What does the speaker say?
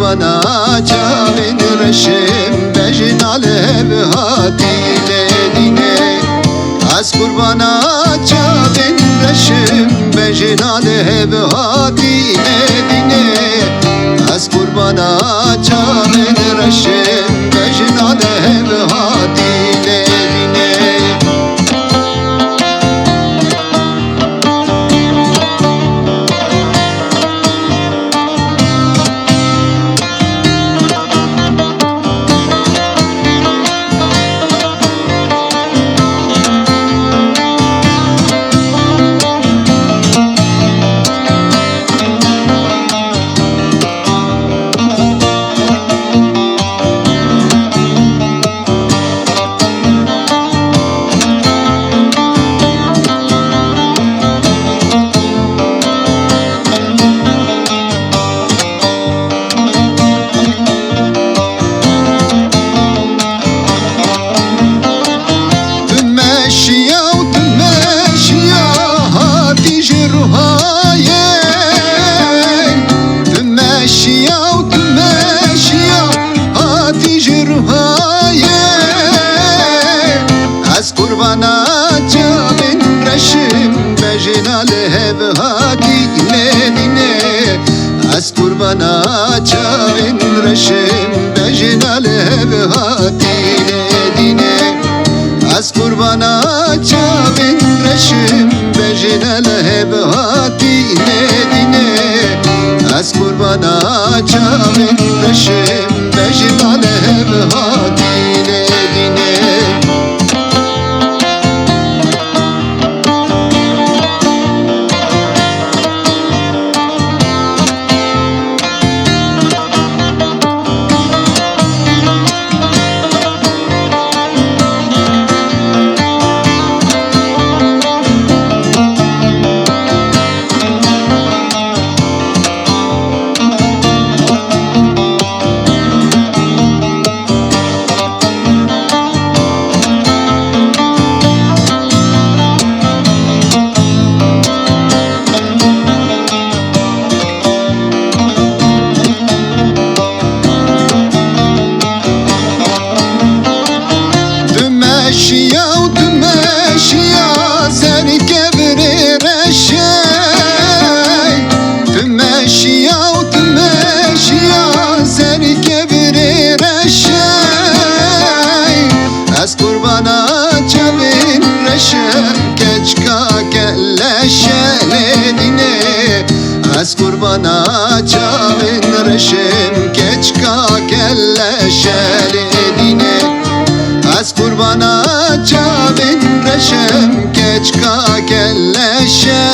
kurbana çavin reşim bejin alev hatile dine. Az kurbana çavin reşim bejin alev hatile dine. Az kurbana çavin reşim bejin alev hatile dine. Kurbana çavin reşim bejin alev hatile dine. Az kurbana çavin reşim bejin alev hatile dine. Az kurbana çavin reşim bejin alev hatile dine. Az kurbana çavin reşim bejin alev hatile dine. Az kurbana çavin reşim keçka kelleşene dine. Az kurbana çavin reşim keçka kelleşene dine. Az kurbana çavin reşim keçka kelleşene